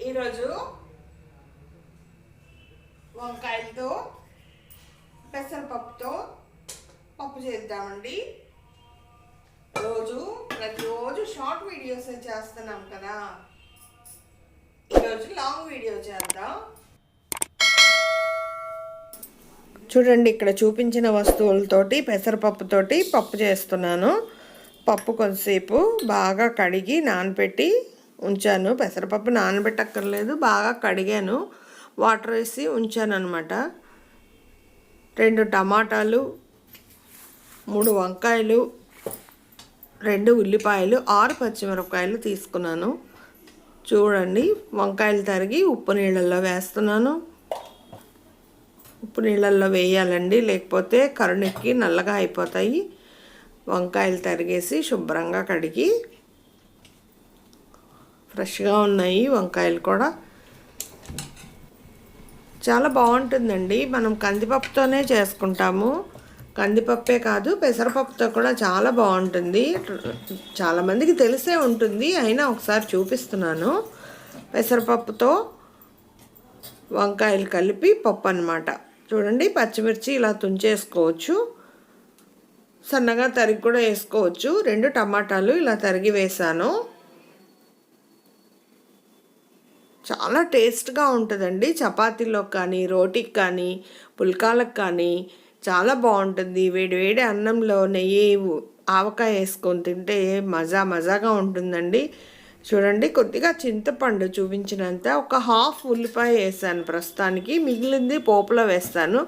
ఈరోజు వంకాయలతో పెసరపప్పుతో పప్పు చేద్దామండి. ప్రతిరోజు షార్ట్ వీడియోస్ చేస్తున్నాం కదా, ఈరోజు లాంగ్ వీడియో చేద్దాం. చూడండి, ఇక్కడ చూపించిన వస్తువులతోటి పెసరపప్పుతోటి పప్పు చేస్తున్నాను. పప్పు కొంతసేపు బాగా కడిగి నానబెట్టి ఉంచాను. పెసరపప్పు నానబెట్టక్కర్లేదు, బాగా కడిగాను, వాటర్ వేసి ఉంచాను అనమాట. 2 టమాటాలు, 3 వంకాయలు, 2 ఉల్లిపాయలు, 6 పచ్చిమిరపకాయలు తీసుకున్నాను. చూడండి, వంకాయలు తరిగి ఉప్పు నీళ్ళల్లో వేస్తున్నాను. ఉప్పు నీళ్ళల్లో వేయాలండి, లేకపోతే కరుణెక్కి నల్లగా అయిపోతాయి. వంకాయలు తరిగేసి శుభ్రంగా కడిగి, ఫ్రెష్గా ఉన్నాయి వంకాయలు కూడా. చాలా బాగుంటుందండి. మనం కందిపప్పుతోనే చేసుకుంటాము. కందిపప్పే కాదు, పెసరపప్పుతో కూడా చాలా బాగుంటుంది. చాలామందికి తెలిసే ఉంటుంది, అయినా ఒకసారి చూపిస్తున్నాను. పెసరపప్పుతో వంకాయలు కలిపి పప్పు అన్నమాట. చూడండి, పచ్చిమిర్చి ఇలా తుంచేసుకోవచ్చు, సన్నగా తరిగి కూడా వేసుకోవచ్చు. 2 టమాటాలు ఇలా తరిగి వేసాను. చాలా టేస్ట్గా ఉంటుందండి. చపాతీలో కానీ, రోటీకి కానీ, పుల్కాలకు కానీ చాలా బాగుంటుంది. వేడి అన్నంలో నెయ్యి, ఆవకాయ వేసుకొని తింటే మజాగా ఉంటుందండి. చూడండి, కొద్దిగా చింతపండు చూపించినంత, ఒక హాఫ్ ఉల్లిపాయ వేసాను ప్రస్తుతానికి, మిగిలింది పోపులో వేస్తాను.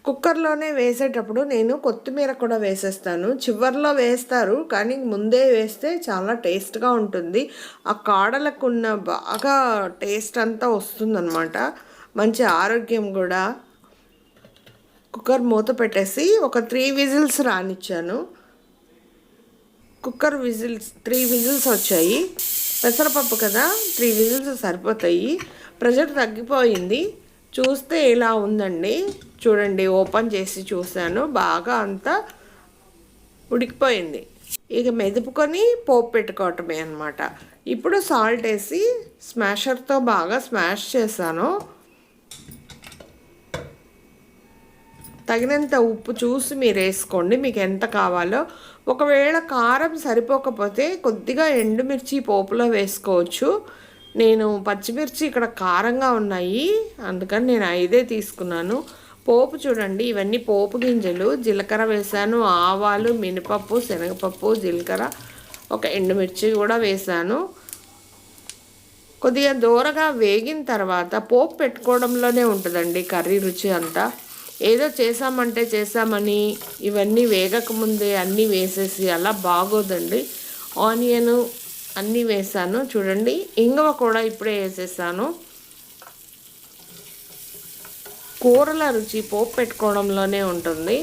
కుక్కర్లోనే వేసేటప్పుడు నేను కొత్తిమీర కూడా వేసేస్తాను. చివర్లో వేస్తారు, కానీ ముందే వేస్తే చాలా టేస్ట్గా ఉంటుంది. ఆ కాడలకు ఉన్న బాగా టేస్ట్ అంతా వస్తుందన్నమాట, మంచి ఆరోగ్యం కూడా. కుక్కర్ మూత పెట్టేసి ఒక 3 విజిల్స్ రానిచ్చాను. కుక్కర్ 3 విజిల్స్ వచ్చాయి. పెసరపప్పు కదా, 3 విజిల్స్ సరిపోతాయి. ప్రెషర్ తగ్గిపోయింది. చూస్తే ఇలా ఉందండి. చూడండి, ఓపెన్ చేసి చూశాను, బాగా అంతా ఉడికిపోయింది. ఇక మెదుపుకొని పోపు పెట్టుకోవటమే అన్నమాట. ఇప్పుడు సాల్ట్ వేసి స్మాషర్తో బాగా స్మాష్ చేశాను. తగినంత ఉప్పు చూసి మీరు వేసుకోండి, మీకు ఎంత కావాలో. ఒకవేళ కారం సరిపోకపోతే కొద్దిగా ఎండుమిర్చి పోపులో వేసుకోవచ్చు. నేను పచ్చిమిర్చి ఇక్కడ కారంగా ఉన్నాయి, అందుకని నేను 5 తీసుకున్నాను. పోపు చూడండి, ఇవన్నీ పోపు గింజలు. జీలకర్ర వేసాను, ఆవాలు, మినపప్పు, శనగపప్పు, జీలకర్ర, ఒక ఎండుమిర్చి కూడా వేసాను. కొద్దిగా దూరగా వేగిన తర్వాత పోపు పెట్టుకోవడంలోనే ఉంటుందండి కర్రీ రుచి అంతా. ఏదో చేసామంటే చేసామని ఇవన్నీ వేగకముందే అన్నీ వేసేసి అలా బాగోదండి. ఆనియన్ అన్నీ వేసాను. చూడండి, ఇంగువ కూడా ఇప్పుడే వేసేసాను. కూరల రుచి పోపు పెట్టుకోవడంలోనే ఉంటుంది.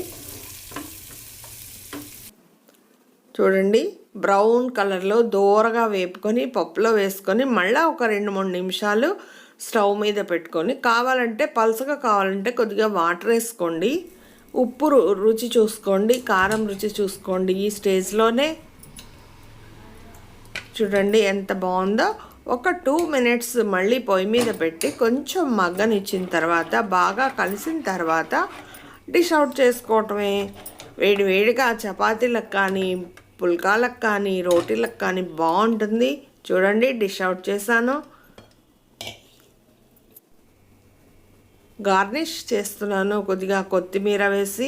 చూడండి, బ్రౌన్ కలర్లో దూరగా వేపుకొని పప్పులో వేసుకొని మళ్ళీ ఒక 2-3 నిమిషాలు స్టవ్ మీద పెట్టుకొని, కావాలంటే పలుసగా కావాలంటే కొద్దిగా వాటర్ వేసుకోండి. ఉప్పు రుచి చూసుకోండి, కారం రుచి చూసుకోండి ఈ స్టేజ్లోనే. చూడండి ఎంత బాగుందో. ఒక 2 మినిట్స్ మళ్ళీ పొయ్యి మీద పెట్టి కొంచెం మగ్గనిచ్చిన తర్వాత, బాగా కలిసిన తర్వాత డిష్ అవుట్ చేసుకోవటమే. వేడిగా చపాతీలకు కానీ, పుల్కాలకు కానీ, రోటీలకు కానీ బాగుంటుంది. చూడండి, డిష్ అవుట్ చేశాను. గార్నిష్ చేస్తున్నాను కొద్దిగా కొత్తిమీర వేసి.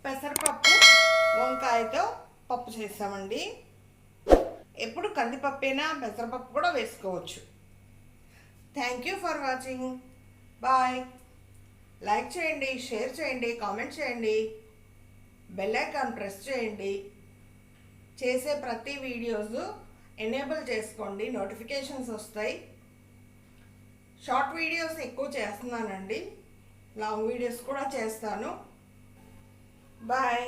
పెసరపప్పు వంకాయతో పప్పు చేసామండి. ఎప్పుడు కందిపప్పైనా పెసరపప్పు కూడా వేసుకోవచ్చు. Thank you for watching. Bye. Like చేయండి, షేర్ చేయండి, కామెంట్ చేయండి, బెల్ ఐకాన్ ప్రెస్ చేయండి. చేసే ప్రతి వీడియోస్ ఎనేబుల్ చేసుకోండి, నోటిఫికేషన్స్ వస్తాయి. షార్ట్ వీడియోస్ ఎక్కువ చేస్తున్నానండి, లాంగ్ వీడియోస్ కూడా చేస్తాను. బాయ్.